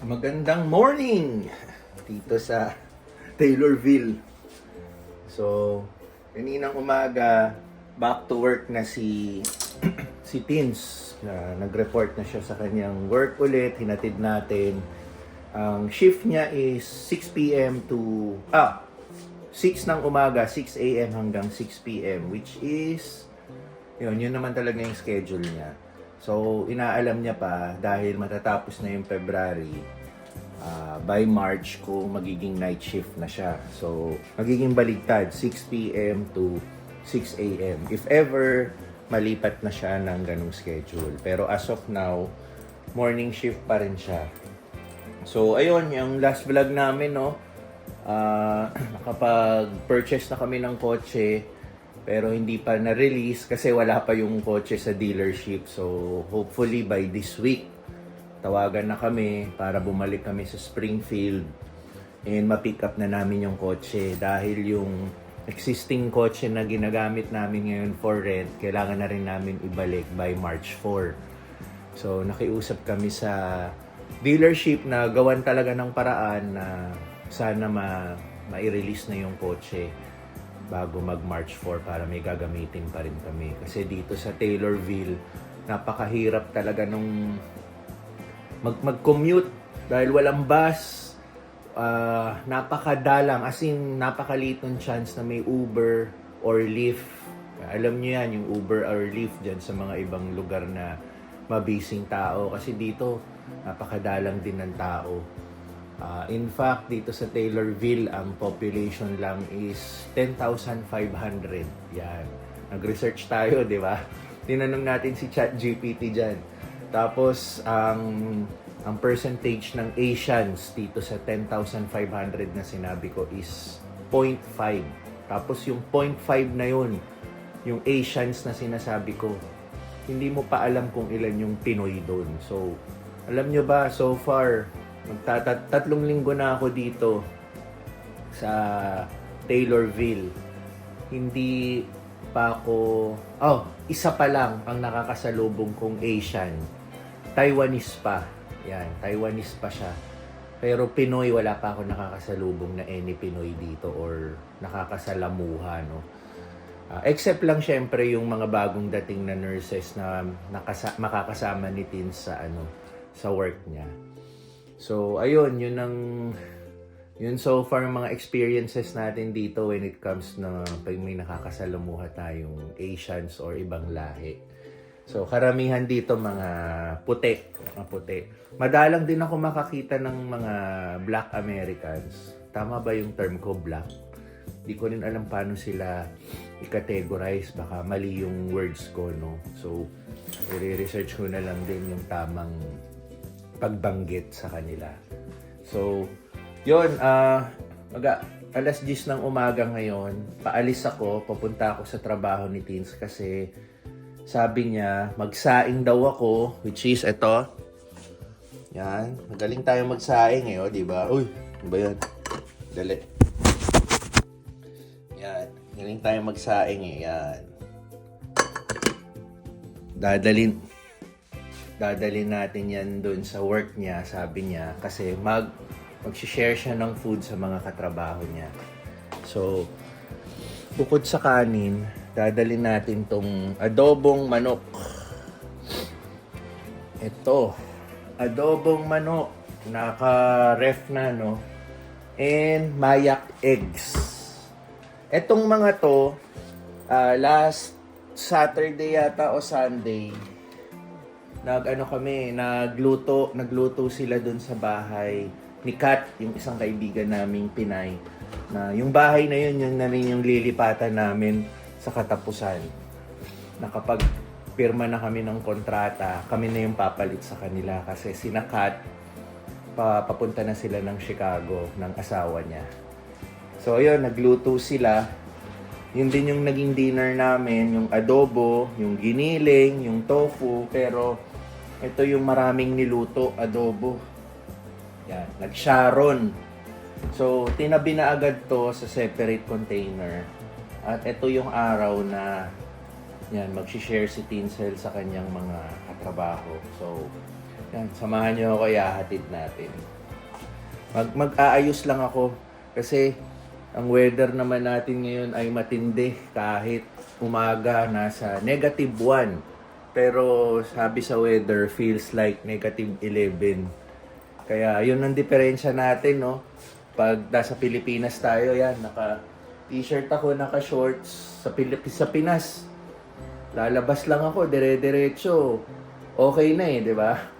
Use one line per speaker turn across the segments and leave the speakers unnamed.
Magandang morning dito sa Taylorville. So, kaninang umaga, back to work na si Tins. Nag-report na siya sa kanyang work ulit. Hinatid natin. Ang shift niya is 6 p.m. to 6 ng umaga, 6 a.m. hanggang 6 p.m. which is yun naman talaga yung schedule niya. So, inaalam niya pa dahil matatapos na yung February, by March kung magiging night shift na siya. So, magiging baligtad, 6 p.m. to 6 a.m. If ever, malipat na siya ng ganung schedule. Pero as of now, morning shift pa rin siya. So, ayun, yung last vlog namin, no? Nakapag-purchase na kami ng kotse, pero hindi pa na-release kasi wala pa yung kotse sa dealership. So, hopefully by this week, tawagan na kami para bumalik kami sa Springfield and ma-pick up na namin yung kotse. Dahil yung existing kotse na ginagamit namin ngayon for rent, kailangan na rin namin ibalik by March 4. So, nakiusap kami sa dealership na gawan talaga ng paraan na sana ma-release na yung kotse bago mag-March 4 para may gagamitin pa rin kami. Kasi dito sa Taylorville, napakahirap talaga nung mag-commute dahil walang bus. Napakadalang, as in napakalitong chance na may Uber or Lyft. Alam niyo yan, yung Uber or Lyft dyan sa mga ibang lugar na mabising tao. Kasi dito, napakadalang din ng tao. In fact, dito sa Taylorville, ang population lang is 10,500. Yan. Nag-research tayo, di ba? Tinanong natin si ChatGPT dyan. Tapos, ang percentage ng Asians dito sa 10,500 na sinabi ko is 0.5. Tapos yung 0.5 na yun, yung Asians na sinasabi ko, hindi mo pa alam kung ilan yung Pinoy doon. So, alam nyo ba, so far, tatlong linggo na ako dito sa Taylorville. Hindi pa ako... isa pa lang ang nakakasalubong kong Asian. Taiwanese pa. Yan, Taiwanese pa siya. Pero Pinoy, wala pa ako nakakasalubong na any Pinoy dito or nakakasalamuha, no? Except lang syempre yung mga bagong dating na nurses na makakasama ni Tin sa work niya. So, ayun, yun so far mga experiences natin dito when it comes na pag may nakakasalamuha tayong Asians or ibang lahi. So, karamihan dito mga puti. Madalang din ako makakita ng mga Black Americans. Tama ba yung term ko, Black? Di ko rin alam paano sila i-categorize. Baka mali yung words ko, no? So, i-research ko na lang din yung tamang pagbanggit sa kanila. So, yun, alas 10 ng umaga ngayon, paalis ako, papunta ako sa trabaho ni Tins kasi sabi niya, magsaing daw ako, which is ito. Yan, magaling tayo magsaing eh, di ba? Uy, ano ba yan? Dali. Yan, magaling tayo magsaing eh, yan. Dadalhin natin yan doon sa work niya, sabi niya, kasi mag-share siya ng food sa mga katrabaho niya. So, bukod sa kanin, dadalhin natin tong adobong manok. Ito, adobong manok, naka-ref na, no? And mayak eggs. Etong mga to, last Saturday yata o Sunday, nagluto sila dun sa bahay ni Kat, yung isang kaibigan naming Pinay, na yung bahay na yun na rin yung lilipatan namin sa katapusan. Nakapag-pirma na kami ng kontrata, kami na yung papalit sa kanila kasi sina Kat, papunta na sila ng Chicago ng asawa niya. So ayun, nagluto sila. Yun din yung naging dinner namin, yung adobo, yung giniling, yung tofu, pero ito yung maraming niluto, adobo. Yan, nag-sharon. So, tinabi na agad to sa separate container. At ito yung araw na yan, mag-share si Tinsel sa kanyang mga katrabaho. So, Yan, samahan niyo ako, ihahatid natin. Mag-aayos lang ako kasi ang weather naman natin ngayon ay matindi kahit umaga nasa -1. Pero sabi sa weather feels like -11. Kaya yun ang diferensya natin, no? Pag nasa Pilipinas tayo, yan, naka t-shirt ako, naka shorts sa Pinas. Lalabas lang ako, dire-diretso. Okay na di ba?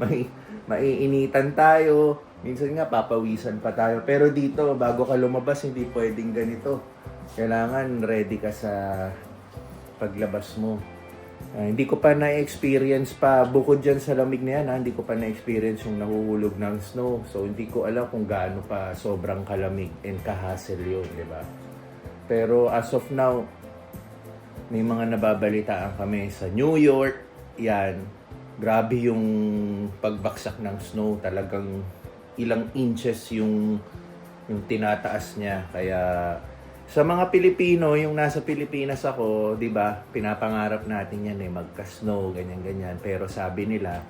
Maiinitan tayo. Minsan nga, papawisan pa tayo. Pero dito, bago ka lumabas, hindi pwedeng ganito. Kailangan ready ka sa paglabas mo. Hindi ko pa na-experience pa, bukod dyan sa lamig na yan, hindi ko pa na-experience yung nahuhulog ng snow. So, hindi ko alam kung gaano pa sobrang kalamig and kahassle yun, di ba? Pero as of now, may mga nababalitaan kami sa New York. Yan, grabe yung pagbaksak ng snow. Talagang ilang inches yung tinataas niya. Kaya sa mga Pilipino, yung nasa Pilipinas ako, 'di ba? Pinapangarap natin 'yan magka-snow, ganyan-ganyan. Pero sabi nila,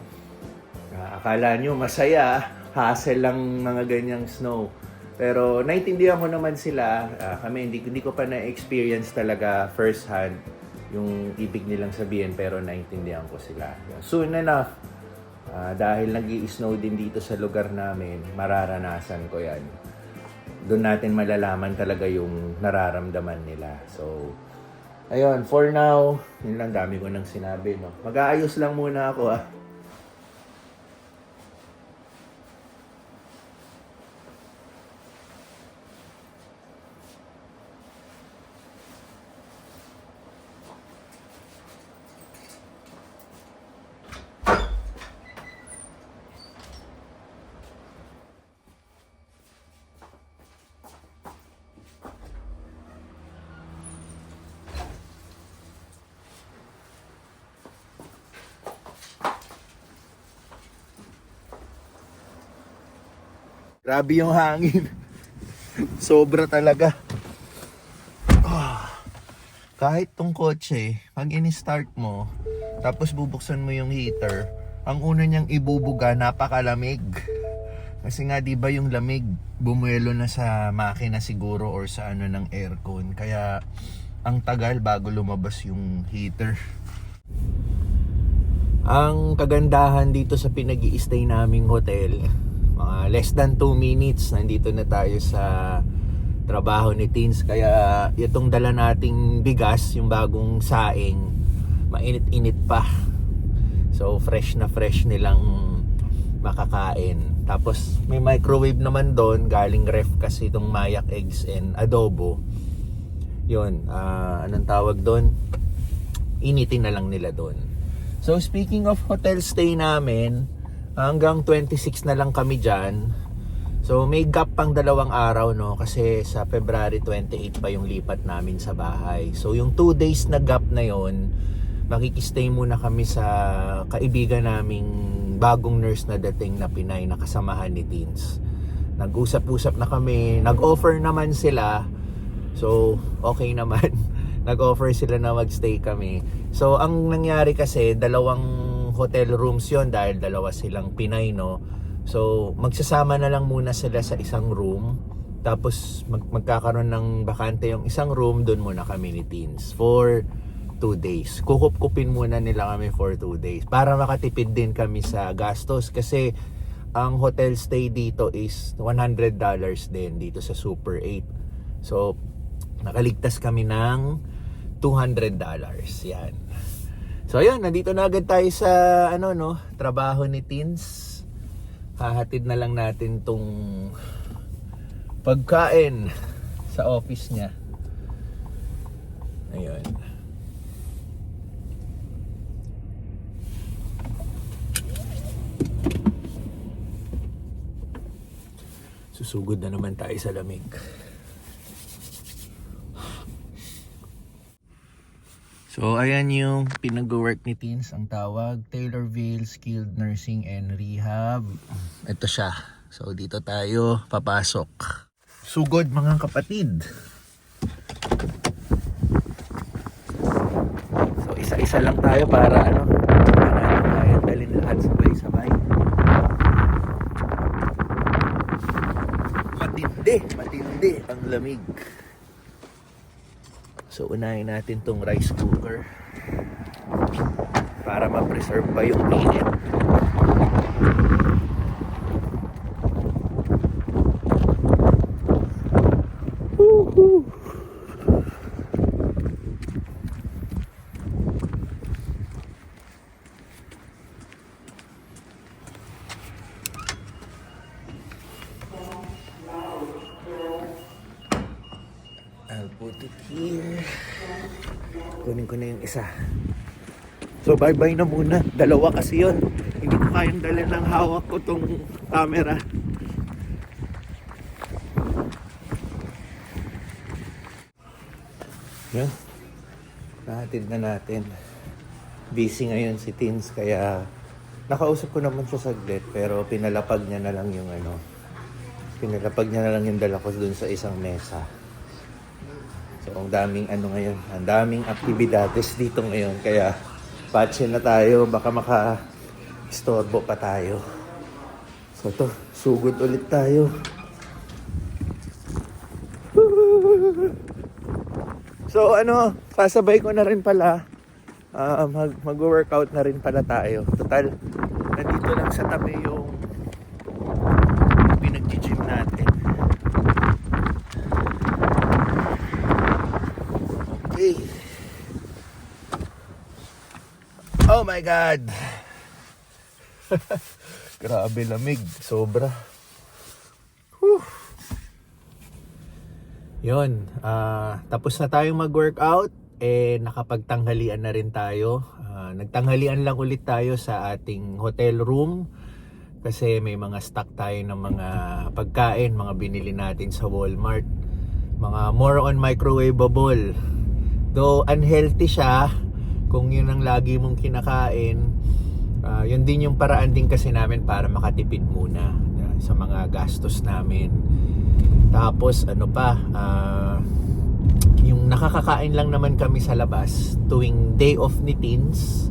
akala nyo masaya, hassle lang mga ganyang snow. Pero naintindihan ko naman sila. Kami hindi ko pa na-experience talaga first hand yung ibig nilang sabihin, pero naintindihan ko sila. Soon enough, dahil nag-i-snow din dito sa lugar namin, mararanasan ko yan. Doon natin malalaman talaga yung nararamdaman nila. So, ayun, for now, yun lang, dami ko nang sinabi, no? Mag-aayos lang muna ako, Grabe yung hangin. Sobra talaga. Kahit tong kotse, pag in-start mo, tapos bubuksan mo yung heater, ang una niyang ibubuga, napakalamig. Kasi nga, di ba yung lamig, bumuelo na sa makina siguro or sa ano ng aircon. Kaya, ang tagal bago lumabas yung heater. Ang kagandahan dito sa pinag-i-stay naming hotel, mga less than 2 minutes nandito na tayo sa trabaho ni Teens. Kaya itong dala nating bigas, yung bagong saing, mainit-init pa. So fresh na fresh nilang makakain. Tapos may microwave naman doon, galing ref kasi itong mayak eggs and adobo. Yun, anong tawag doon? Initin na lang nila doon. So speaking of hotel stay namin, hanggang 26 na lang kami dyan. So may gap pang 2 araw, no? Kasi sa February 28 pa yung lipat namin sa bahay. So yung 2 days na gap na yon, makikistay muna kami sa kaibigan naming bagong nurse na dating na Pinay na kasamahan ni Teens. Nag-usap-usap na kami, nag-offer naman sila. So okay naman. Nag-offer sila na magstay kami. So ang nangyari kasi, 2 hotel rooms yon dahil 2 silang Pinay, no? So magsasama na lang muna sila sa isang room, tapos magkakaroon ng bakante yung isang room, doon muna kami ni Teens for 2 days. Kukup-kupin muna nila kami for 2 days para makatipid din kami sa gastos, kasi ang hotel stay dito is $100 din dito sa Super 8. So nakaligtas kami ng $200. Yan. So ayun, nandito na agad tayo sa trabaho ni Teens. Hahatid na lang natin tong pagkain sa office niya. Ayun. Susugod na naman tayo sa lamig. So, ayan yung pinag-work ni Teens. Ang tawag, Taylorville Skilled Nursing and Rehab. Ito siya. So, dito tayo papasok. Sugod mga kapatid. So, isa-isa lang tayo para tayo dalhin lahat sabay-sabay. matindi ang lamig. So unahin natin tong rice cooker para ma-preserve pa yung init. Woohoo! I'll put it here. Kunin ko na yung isa. So bye-bye na muna. Dalawa kasi yun. Hindi ko kayang dalhin ng hawak ko tong camera. Yan. Nahatid na natin. Busy ngayon si Tins kaya nakausap ko naman siya saglit pero pinalapag niya na lang yung dala ko dun sa isang mesa. So, ang daming ngayon, ang daming aktibidades dito ngayon. Kaya, patse na tayo. Baka maka-istorbo pa tayo. So, sugod ulit tayo. So, sasabay ko na rin pala. Mag-workout na rin pala tayo. Total, nandito lang sa tabi yung pinag-gym natin. Okay. Oh my God! Grabe lamig. Sobra. Whew. Yun. Tapos na tayong mag-workout. Nakapagtanghalian na rin tayo. Nagtanghalian lang ulit tayo sa ating hotel room. Kasi may mga stock tayo ng mga pagkain. Mga binili natin sa Walmart. Mga more on microwavable. Though unhealthy siya, kung yun ang lagi mong kinakain, yun din yung paraan din kasi namin para makatipid muna sa mga gastos namin. Tapos yung nakakakain lang naman kami sa labas tuwing day off ni Teens.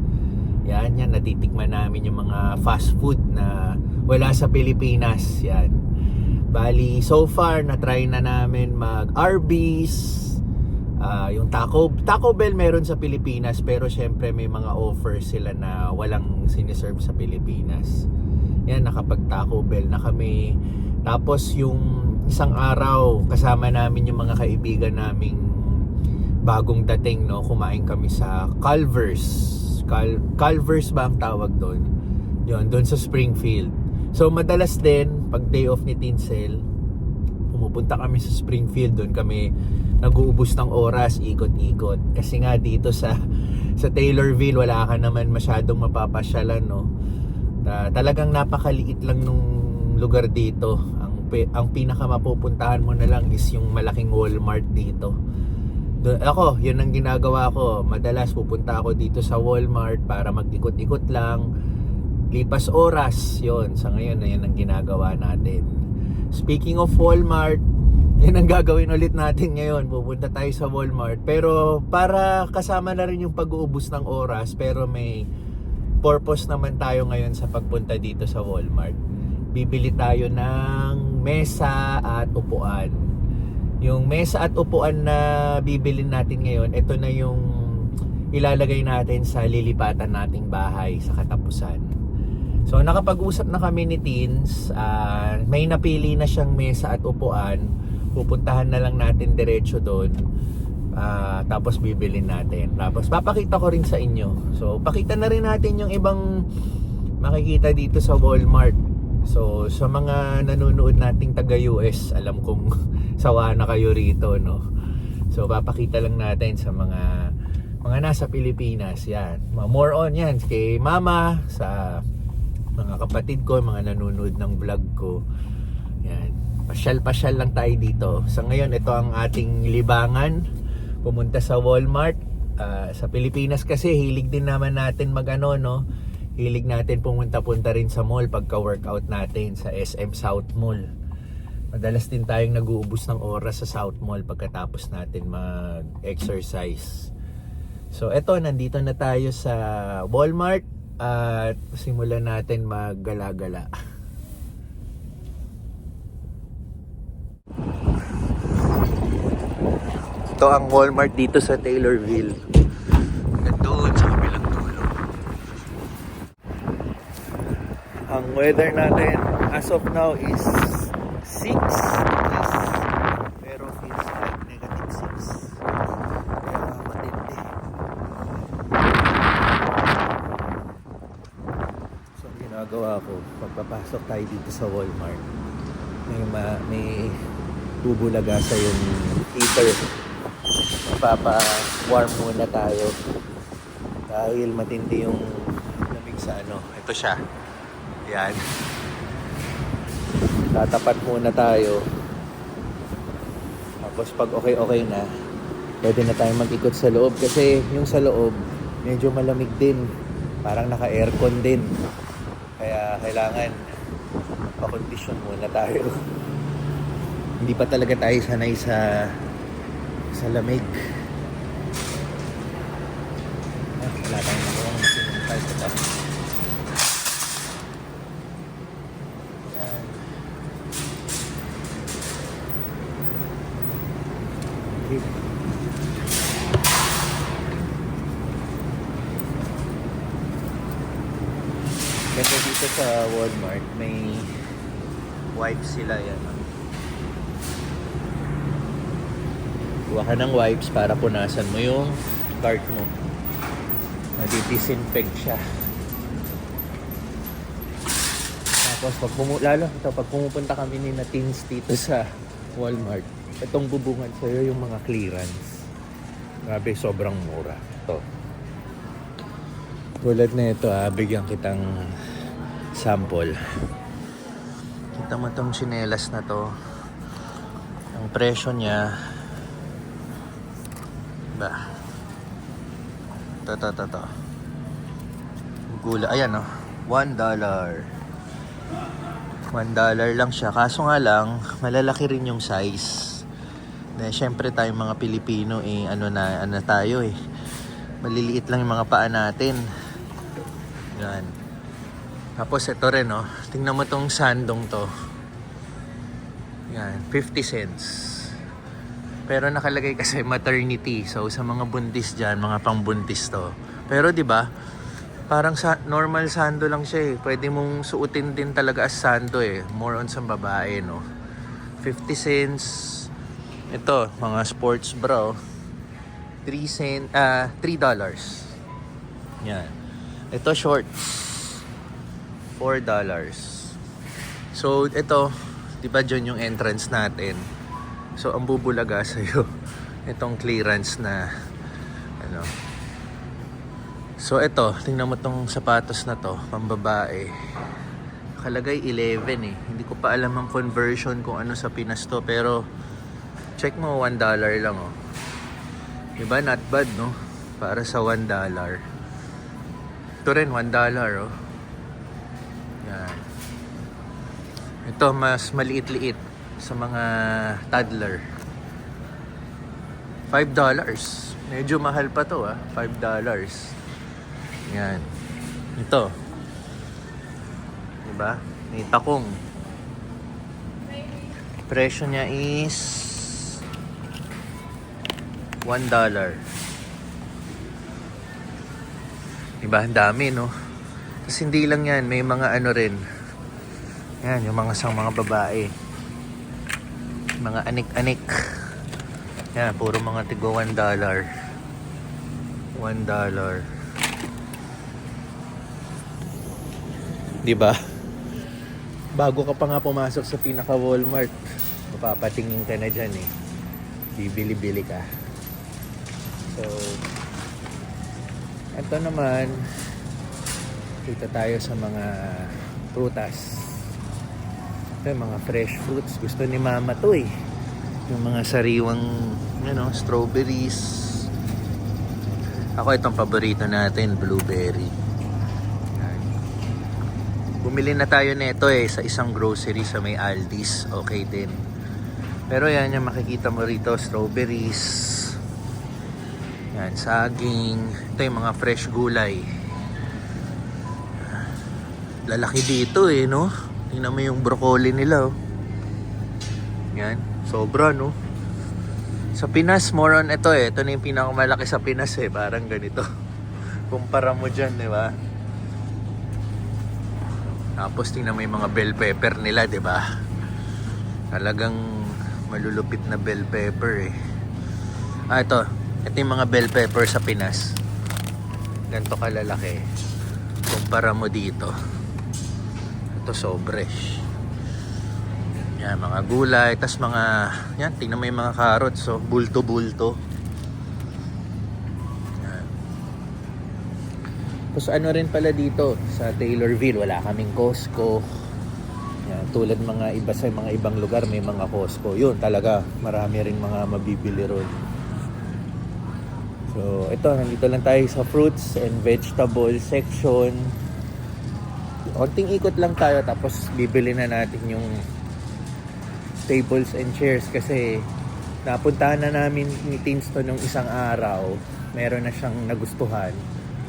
Yan, natitikman namin yung mga fast food na wala sa Pilipinas. Yan. Bali, so far, na-try na namin mag-Arby's. Yung Taco Bell meron sa Pilipinas pero syempre may mga offers sila na walang siniserve sa Pilipinas. Yan, nakapag Taco Bell na kami. Tapos yung isang araw kasama namin yung mga kaibigan naming bagong dating, no, kumain kami sa Culver's. Culver's ba ang tawag doon? Yun, doon sa Springfield. So madalas din pag day off ni Tinsel, pumupunta kami sa Springfield. Doon kami nag-uubos ng oras, ikot-ikot. Kasi nga dito sa Taylorville, wala ka naman masyadong mapapasyalan, no? Talagang napakaliit lang nung lugar dito. Ang pinaka mapupuntahan mo na lang is yung malaking Walmart dito. Ako, yun ang ginagawa ko. Madalas pupunta ako dito sa Walmart para mag-ikot-ikot lang. Lipas oras, yun. Sa ngayon, yan ang ginagawa natin. Speaking of Walmart, yan ang gagawin ulit natin ngayon. Pupunta tayo sa Walmart. Pero para kasama na rin yung pag-uubos ng oras, pero may purpose naman tayo ngayon sa pagpunta dito sa Walmart. Bibili tayo ng mesa at upuan. Yung mesa at upuan na bibilin natin ngayon, ito na yung ilalagay natin sa lilipatan nating bahay sa katapusan. So nakapag-usap na kami ni Teens, may napili na siyang mesa at upuan. Pupuntahan na lang natin diretso doon. Tapos bibilin natin. Tapos papakita ko rin sa inyo. So pakita na rin natin yung ibang makikita dito sa Walmart. So sa mga nanonood nating taga US, alam kong sawa na kayo rito, no? So papakita lang natin sa mga nasa Pilipinas. Yan, more on yan kay mama, sa mga kapatid ko, mga nanonood ng vlog ko. Yan, pasyal lang tayo dito. Sa ngayon, ito ang ating libangan, pumunta sa Walmart. Sa Pilipinas kasi hilig din naman natin no? Hilig natin pumunta-punta rin sa mall pagka-workout natin sa SM South Mall. Madalas din tayong nag-uubos ng oras sa South Mall pagkatapos natin mag-exercise. So eto, nandito na tayo sa Walmart at simulan natin maggala-gala. Ito ang Walmart dito sa Taylorville. Doon sa kabilang dulo. Ang weather natin as of now is 6 degrees. Pero feels like negative 6. Kaya matindi. So ginagawa ko, pagpapasok tayo dito sa Walmart, may bubulagasa yung heater. Papa-warm muna tayo dahil matindi yung lamig sa ano. Ito siya. Yan. Tatapat muna tayo. Tapos pag okay na, pwede na tayo mag-ikot sa loob kasi yung sa loob medyo malamig din. Parang naka-aircon din. Kaya kailangan pa-condition muna tayo. Hindi pa talaga tayo sanay sa lamig. Wala tayong magawang sinuntal sa top. Yan. Okay. Kasi dito sa Walmart may wipes sila yan. Kuha ka ng wipes para punasan mo yung cart mo. Madi-disinfect siya. Tapos pag pumupunta kami ni na teens dito sa Walmart, itong bubungan sa'yo yung mga clearance. Grabe, sobrang mura. Ito. Tulad na ito, bigyan kitang sample. Kita mo itong tsinelas na to. Ang presyo niya ba? Ito. Gula. Ayan, oh. $1. $1 lang siya. Kaso nga lang, malalaki rin yung size. Siyempre tayong mga Pilipino, ano tayo maliliit lang yung mga paa natin. Yan. Tapos ito rin, oh. Tingnan mo tong sandong to. Yan, 50 cents. Pero nakalagay kasi maternity. So sa mga buntis diyan, mga pangbuntis to. Pero 'di ba? Parang normal sando lang siya eh. Pwede mong suotin din talaga as sando eh. More on sa babae, no. 50 cents. Ito, mga sports bra. $3. Yan. Ito shorts. $4. So ito, 'di ba diyan yung entrance natin? So, ang bubulaga sa'yo, itong clearance na, ano. So, ito, tingnan mo tong sapatos na to, pambabae. Nakalagay 11 eh. Hindi ko pa alam ang conversion kung ano sa Pinas to, pero, check mo, $1 lang, oh. Diba? Not bad, no? Para sa $1. Ito rin, $1, oh. Yan. Ito, mas maliit-liit sa mga toddler. $5. Medyo mahal pa to, $5. Yan. Ito. Diba? May takong. Presyo niya is $1. Diba? Ang dami, no? Kasi hindi lang yan. May mga ano rin. Yan, yung mga sang mga babae. Mga anik-anik. Yan, puro mga tigo $1. $1. Diba? Bago ka pa nga pumasok sa pinaka Walmart, mapapatingin ka na dyan eh. Bibili-bili ka. So, ito naman, dito tayo sa mga prutas. Ito yung mga fresh fruits. Gusto ni mama to eh. Yung mga sariwang, strawberries. Ako itong paborito natin, blueberry. Bumili na tayo nito sa isang grocery sa may Aldi's. Okay din. Pero yan yung makikita mo rito, strawberries. Yan, saging. Ito yung mga fresh gulay. Lalaki dito no? Tingnan mo yung broccoli nila, oh. Yan, sobra, no? Sa Pinas, more on ito eh. Ito na yung pinakamalaki sa Pinas eh. Parang ganito. Kumpara mo dyan, di ba? Tapos tingnan mo yung mga bell pepper nila, di ba? Talagang malulupit na bell pepper eh. Ito. Ito yung mga bell pepper sa Pinas. Ganito kalalaki. Kumpara mo dito. Ito sobresh. Yan, mga gulay. Tas mga, yan, tingnan mo yung mga carrots. So, bulto-bulto. Yan. Tapos ano rin pala dito, sa Taylorville, wala kaming Costco. Yan, tulad mga iba sa mga ibang lugar, may mga Costco. Yun, talaga, marami rin mga mabibili ron. So, ito, nandito lang tayo sa fruits and vegetable section. Konting ikot lang tayo, tapos bibili na natin yung tables and chairs kasi napuntahan na namin ni Tinsto nung isang araw. Meron na siyang nagustuhan.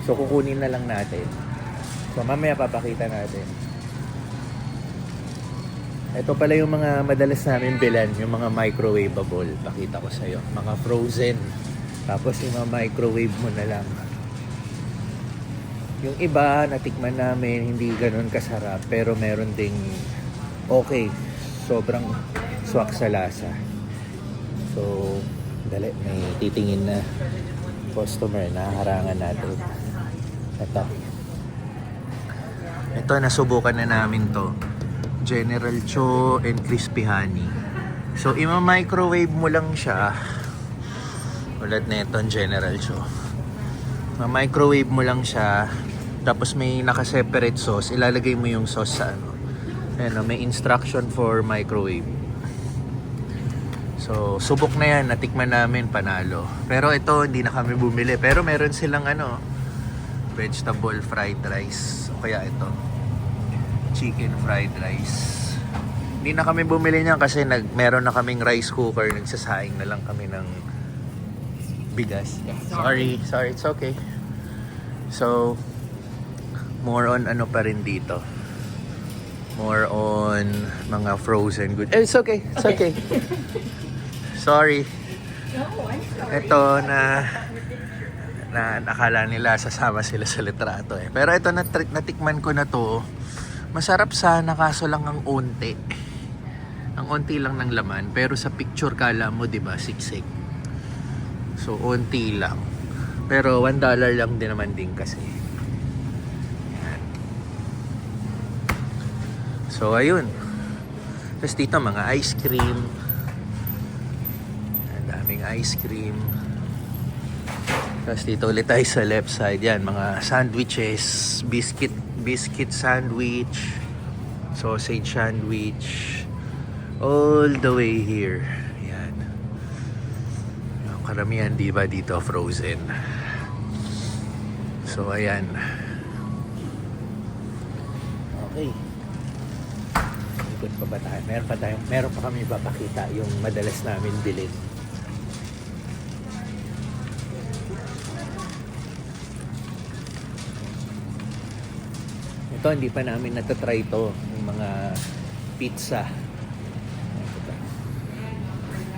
So, kukunin na lang natin. So, mamaya papakita natin. Ito pala yung mga madalas namin bilan, yung mga microwavable. Pakita ko sa'yo. Mga frozen. Tapos yung mga microwave mo na lang. Yung iba, natikman namin, hindi ganun kasarap. Pero meron ding okay. Sobrang swak sa lasa. So, dali, may titingin na customer na harangan natin. Ito, nasubukan na namin to. General Cho and Crispy Honey. So, ima-microwave mo lang siya. Ulat na itong General Cho. Ma-microwave mo lang siya. Tapos may naka-separate sauce. Ilalagay mo yung sauce sa ano. Ayan, may instruction for microwave. So, subok na yan. Natikman namin, panalo. Pero ito, hindi na kami bumili. Pero meron silang ano, vegetable fried rice. O kaya ito, chicken fried rice. Hindi na kami bumili niyan kasi meron na kaming rice cooker. Nagsasaing na lang kami ng bigas. Sorry, it's okay. So, more on ano pa rin dito. More on mga frozen goods. It's okay. Sorry. Ito na nakala nila sasama sila sa litrato eh. Pero ito natikman ko na to. Masarap sana kaso lang ang onti. Ang onti lang ng laman. Pero sa picture kala mo, di ba, siksik. So, onti lang. Pero $1 lang din naman din kasi. So, ayun. Tapos dito, mga ice cream. Ang daming ice cream. Tapos dito ulit tayo sa left side. Yan, mga sandwiches. Biscuit sandwich. Sausage sandwich. All the way here. Yan. Yung karamihan, di ba, dito frozen. So, ayan. Okay. Ikot pa ba tayo? Meron pa kami papakita yung madalas namin bilhin. Ito, hindi pa namin natatry ito. Yung mga pizza.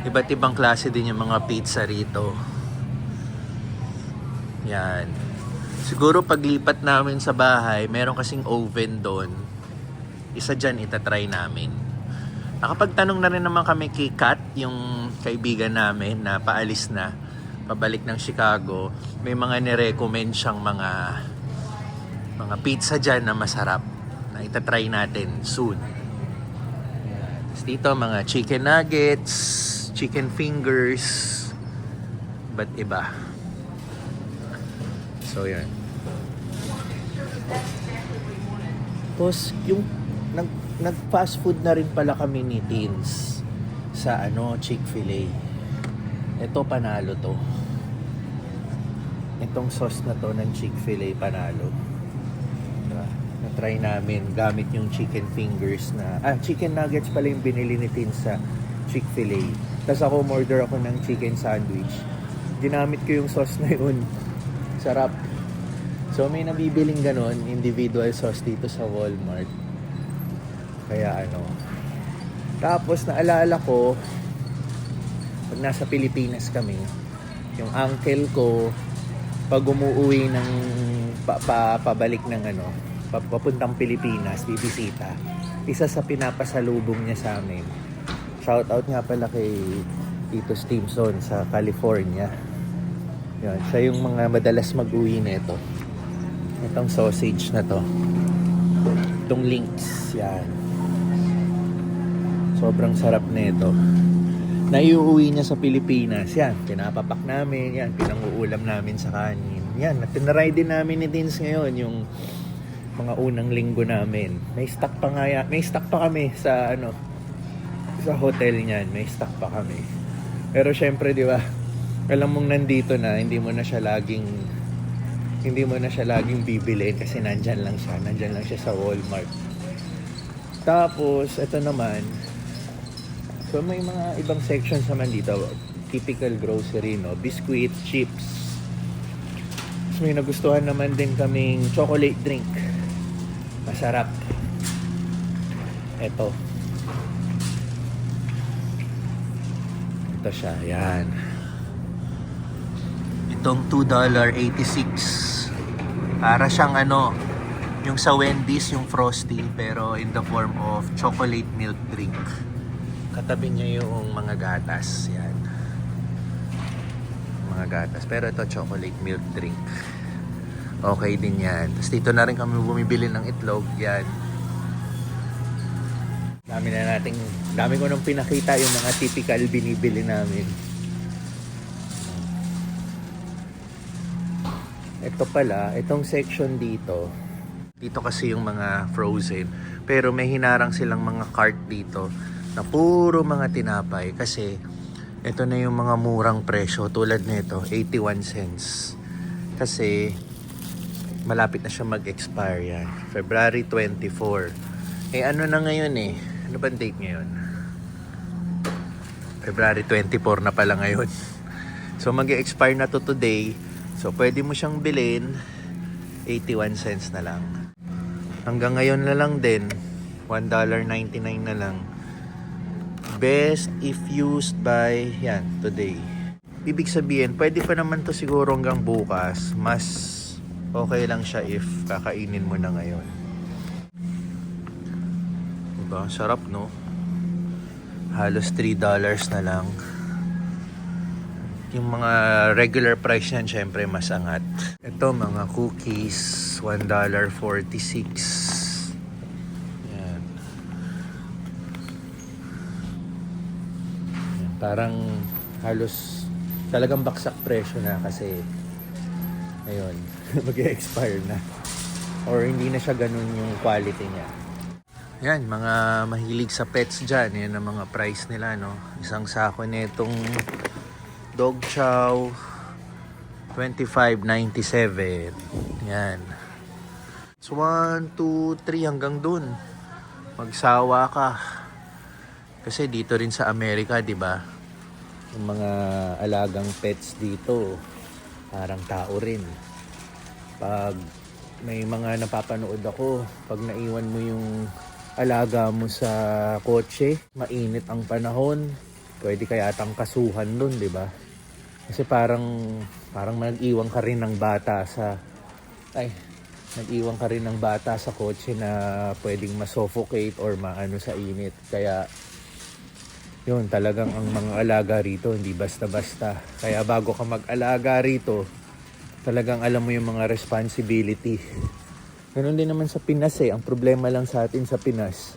Iba't ibang klase din yung mga pizza rito. Yan. Siguro paglipat namin sa bahay, meron kasing oven doon. Isa dyan itatry namin. Nakapagtanong na rin naman kami kay Kat, yung kaibigan namin na paalis na, pabalik ng Chicago. May mga nirecommend siyang mga pizza dyan na masarap na itatry natin soon. Tapos dito mga chicken nuggets, chicken fingers, ba't iba. So yan. Tapos yung nag-fast food na rin pala kami ni Teens sa Chick-fil-A. Ito panalo to. Itong sauce na to ng Chick-fil-A panalo. Diba? Na-try namin gamit yung chicken fingers chicken nuggets pala yung binili ni Teens sa Chick-fil-A. Tapos ako order ako ng chicken sandwich. Ginamit ko yung sauce na yun. Sarap. So may nabibiling ganon, individual sauce dito sa Walmart. Kaya Tapos naalala ko, Pag nasa Pilipinas kami, yung uncle ko, pag umuwi ng pabalik ng papuntang Pilipinas, bibisita, isa sa pinapasalubong niya sa amin. Shout out nga pala kay Tito Stimson sa California. Yan, siya yung mga madalas mag-uwi nito. Itong sausage na to. Itong links, yan. Sobrang sarap nito. Naiuwi niya sa Pilipinas, yan. Pinapapak namin, yan. Pinanguulam namin sa kanin. Yan, tinaray din namin ni Dins ngayon yung mga unang linggo namin. May stock pa nga yan. May stock pa kami sa sa hotel niyan. May stock pa kami. Pero syempre, di ba? Alam mong nandito na, hindi mo na siya laging bibilin kasi nandyan lang siya sa Walmart. Tapos ito naman, so may mga ibang sections naman dito, typical grocery, no, biscuit, chips. So may nagustuhan naman din kaming chocolate drink, masarap. Ito siya, yan. Itong $2.86. Para siyang yung sa Wendy's, yung Frosty, pero in the form of chocolate milk drink. Katabi niya yung mga gatas. Yan. Mga gatas. Pero ito, chocolate milk drink. Okay din yan. Tapos dito na rin kami bumibili ng itlog. Yan. Dami ko nung pinakita yung mga typical binibili namin. Ito pala, itong section dito kasi yung mga frozen. Pero may hinarang silang mga cart dito na puro mga tinapay. Kasi ito na yung mga murang presyo. Tulad nito, 81 cents. Kasi malapit na siya mag-expire yan. February 24. Ano na ngayon eh? Ano ba date ngayon? February 24 na pala ngayon. So mag-expire na to today. So pwede mo siyang bilhin 81 cents na lang. Hanggang ngayon na lang din, $1.99 na lang. Best if used by today. Ibig sabihin, pwede pa naman to siguro hanggang bukas. Mas okay lang siya if kakainin mo na ngayon. Diba? Sarap, no? Halos $3 na lang. Yung mga regular price niyan, syempre mas angat. Ito, mga cookies, $1.46. Yan. Parang halos talagang baksak presyo na kasi ayun, mag-expire na. Or hindi na siya ganun yung quality niya. Yan, mga mahilig sa pets dyan. Yan ang mga price nila, no? Isang sako nitong dog chow, $25.97. Yan. So 1, 2, 3 hanggang dun. Magsawa ka. Kasi dito rin sa Amerika, di ba? Yung mga alagang pets dito, parang tao rin. Pag may mga napapanood ako, pag naiwan mo yung alaga mo sa kotse, mainit ang panahon, pwede ka yatang kasuhan dun, di ba? Kasi parang nag-iwan ka rin ng bata sa kotse na pwedeng ma-suffocate or maano sa init. Kaya yun, talagang ang mga alaga rito hindi basta-basta. Kaya bago ka mag-alaga rito, talagang alam mo yung mga responsibility. Ganun din naman sa Pinas eh. Ang problema lang sa atin sa Pinas,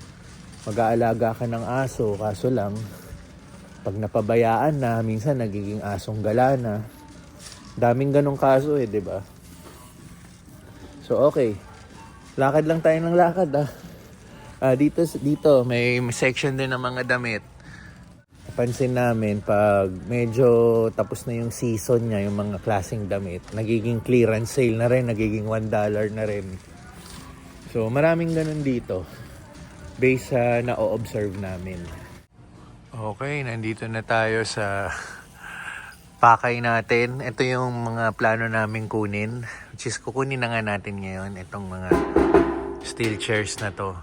mag-aalaga ka ng aso, kaso lang pag napabayaan na, minsan nagiging asong gala na. Daming ganong kaso eh, di ba? So okay, lakad lang tayo ng lakad dito may section din ng mga damit. Pansin namin pag medyo tapos na yung season niya, yung mga klaseng damit, nagiging clearance sale na rin, nagiging $1 na rin. So maraming ganun dito based sa na-observe namin. Okay, nandito na tayo sa pakay natin. Ito yung mga plano namin kunin, which is kukunin na nga natin ngayon itong mga steel chairs na to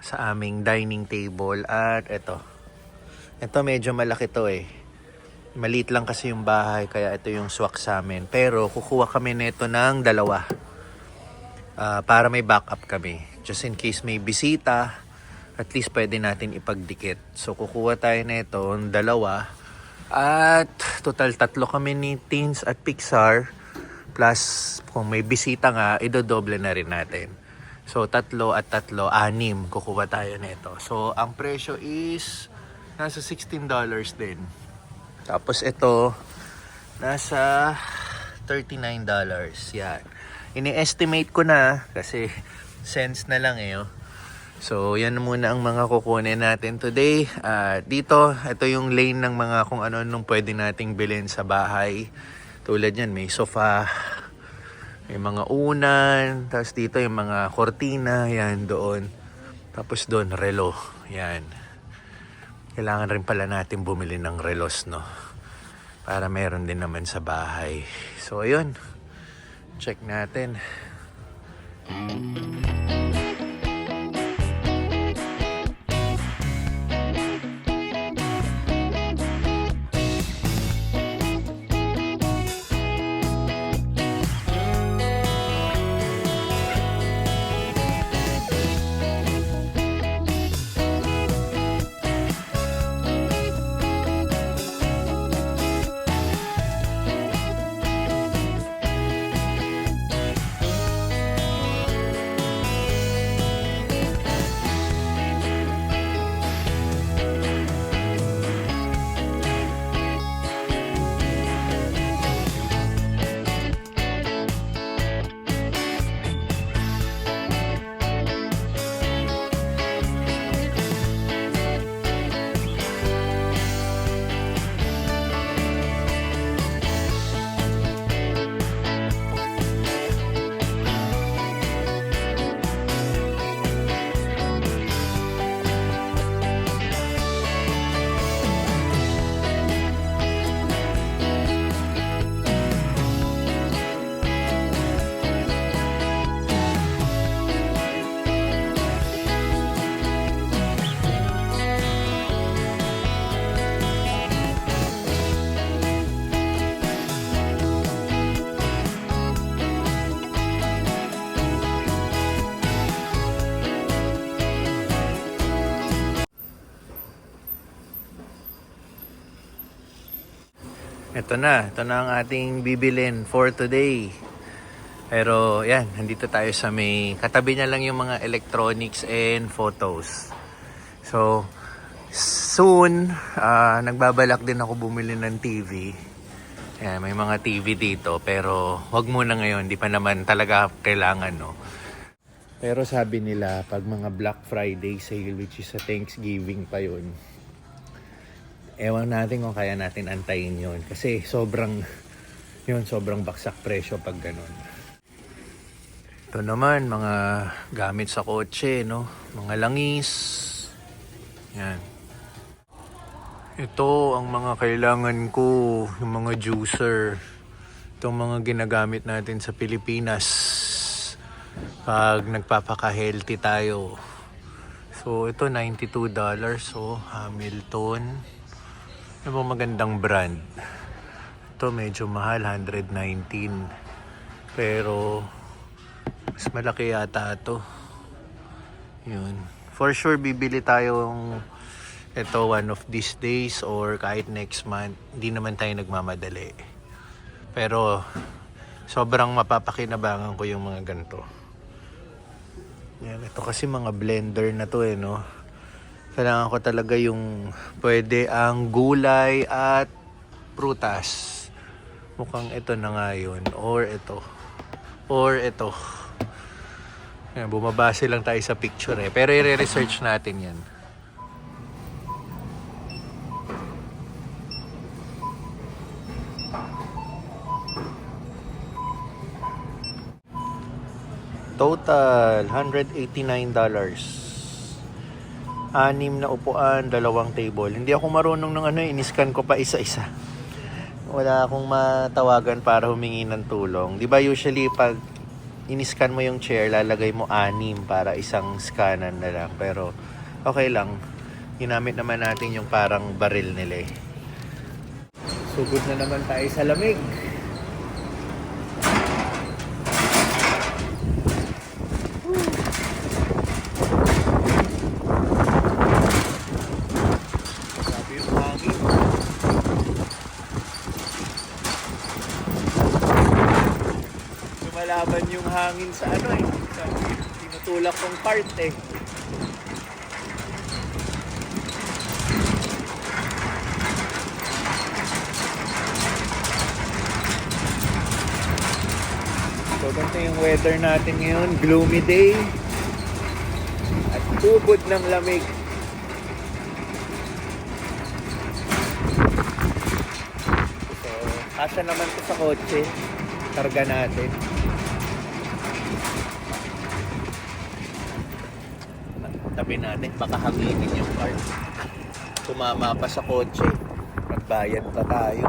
sa aming dining table. At ito medyo malaki to eh. Maliit lang kasi yung bahay, kaya ito yung swak sa amin. Pero kukuha kami nito ng dalawa. Para may backup kami. Just in case may bisita, at least pwede natin ipagdikit. So kukuha tayo nito ng dalawa. At total 3 kami ni Teens at Pixar. Plus kung may bisita nga, idodoble na rin natin. So 3 at 3, 6 kukuha tayo nito. So ang presyo is nasa $16 din. Tapos ito, nasa $39. Yan. Ini-estimate ko na kasi cents na lang eh. So, yan muna ang mga kukunin natin today. Dito, ito yung lane ng mga kung ano-anong pwede nating bilhin sa bahay. Tulad yan, may sofa, may mga unan, tapos dito yung mga kortina, yan doon. Tapos doon, relo. Yan. Kailangan rin pala natin bumili ng relos, no? Para meron din naman sa bahay. So, ayun. Check natin. Ito na ang ating bibilin for today. Pero yan, nandito tayo sa may katabi na lang yung mga electronics and photos. So, soon, nagbabalak din ako bumili ng TV. Yan, may mga TV dito, pero wag muna ngayon, di pa naman talaga kailangan, no? Pero sabi nila, pag mga Black Friday sale, which is sa Thanksgiving pa yun, ewan natin kung kaya natin antayin yun. Kasi sobrang baksak presyo pag ganun. Ito naman, mga gamit sa kotse, no? Mga langis. Yan. Ito ang mga kailangan ko, yung mga juicer. Itong mga ginagamit natin sa Pilipinas pag nagpapaka-healthy tayo. So, ito $92. So, Hamilton. Ano ba magandang brand? Ito medyo mahal, 119. Pero mas malaki yata ito. Yun. For sure bibili tayong ito one of these days or kahit next month. Hindi naman tayo nagmamadali. Pero sobrang mapapakinabangan ko yung mga ganito. Yan, ito kasi mga blender na to eh, no? Kailangan ko talaga yung pwede ang gulay at prutas. Mukhang ito na nga yun. Or ito. Yan, bumabase lang tayo sa picture eh. Pero i-research natin yan. Total, $189. 6 na upuan, 2 table. Hindi ako marunong ng iniscan ko pa isa-isa. Wala akong matawagan para humingi ng tulong. Di ba usually pag iniscan mo yung chair, lalagay mo 6 para isang scanan na lang. Pero okay lang. Ginamit naman natin yung parang baril nila eh. So Sugod na naman tayo sa lamig. Grabe yung hangin. Lumalaban yung hangin sa ano eh. Sa tinutulak kong part eh. So, ganito yung weather natin ngayon. Gloomy day. At ubod ng lamig. So, kasya naman to sa kotse. Karga natin. Tabi natin. Baka hanginin yung car. Tumama pa sa kotse. Magbayad pa tayo.